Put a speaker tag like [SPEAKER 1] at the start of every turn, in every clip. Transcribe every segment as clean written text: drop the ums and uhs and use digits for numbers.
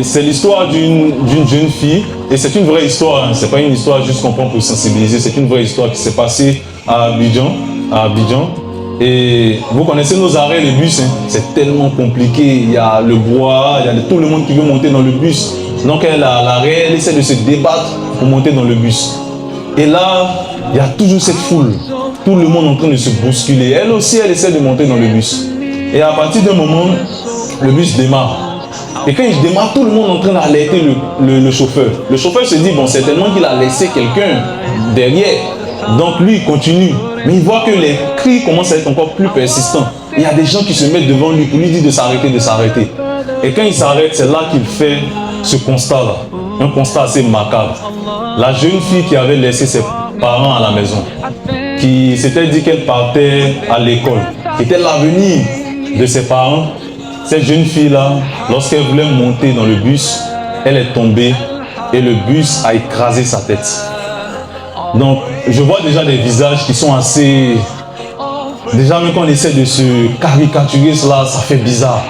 [SPEAKER 1] C'est l'histoire d'une jeune fille, et c'est une vraie histoire, hein. C'est pas une histoire juste qu'on prend pour sensibiliser, c'est une vraie histoire qui s'est passée à Abidjan. Et vous connaissez nos arrêts, les bus, hein. C'est tellement compliqué, il y a le bois, il y a tout le monde qui veut monter dans le bus. Donc elle, à l'arrêt, elle essaie de se débattre pour monter dans le bus. Et là, il y a toujours cette foule, tout le monde en train de se bousculer. Elle aussi, elle essaie de monter dans le bus. Et à partir d'un moment, le bus démarre. Et quand il démarre, tout le monde est en train d'alerter le chauffeur. Le chauffeur se dit, bon, certainement qu'il a laissé quelqu'un derrière. Donc lui, il continue. Mais il voit que les cris commencent à être encore plus persistants. Il y a des gens qui se mettent devant lui pour lui dire de s'arrêter, de s'arrêter. Et quand il s'arrête, c'est là qu'il fait ce constat-là. Un constat assez macabre. La jeune fille qui avait laissé ses parents à la maison, qui s'était dit qu'elle partait à l'école, qui était l'avenir de ses parents, cette jeune fille-là, lorsqu'elle voulait monter dans le bus, elle est tombée et le bus a écrasé sa tête. Donc, je vois déjà des visages qui sont assez... Déjà, même quand on essaie de se caricaturer cela, ça fait bizarre.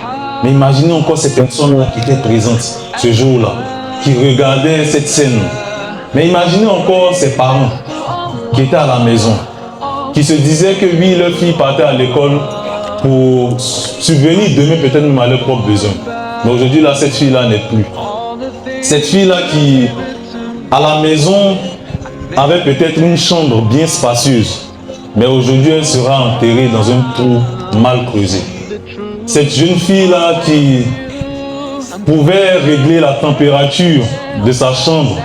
[SPEAKER 1] Mais imaginez encore ces personnes-là qui étaient présentes ce jour-là, qui regardaient cette scène. Mais imaginez encore ces parents qui étaient à la maison, qui se disaient que oui, leur fille partait à l'école pour subvenir demain peut-être même à leurs propres besoins. Mais aujourd'hui, là, cette fille-là n'est plus. Cette fille-là qui, à la maison, avait peut-être une chambre bien spacieuse, mais aujourd'hui, elle sera enterrée dans un trou mal creusé. Cette jeune fille-là qui pouvait régler la température de sa chambre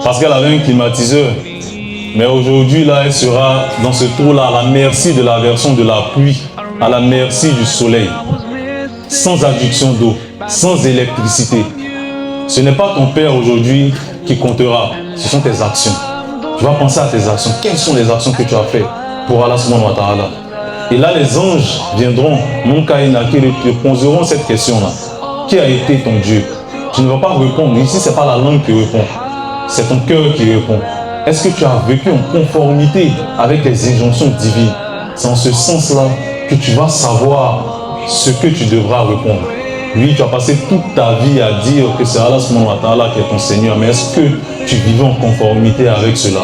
[SPEAKER 1] parce qu'elle avait un climatiseur, mais aujourd'hui, là, elle sera dans ce trou-là à la merci de l'aversion de la pluie, à la merci du soleil, sans adduction d'eau, sans électricité. Ce n'est pas ton père aujourd'hui qui comptera, ce sont tes actions. Tu vas penser à tes actions. Quelles sont les actions que tu as faites pour Allah subhanahu wa ta'ala? Et là, les anges viendront, mon Kaïna, qui te poseront cette question-là. Qui a été ton Dieu? Tu ne vas pas répondre. Ici, ce n'est pas la langue qui répond, c'est ton cœur qui répond. Est-ce que tu as vécu en conformité avec les injonctions divines? C'est en ce sens-là que tu vas savoir ce que tu devras répondre. Oui, tu as passé toute ta vie à dire que c'est Allah subhanahu wa ta'ala qui est ton Seigneur, mais est-ce que tu vivais en conformité avec cela?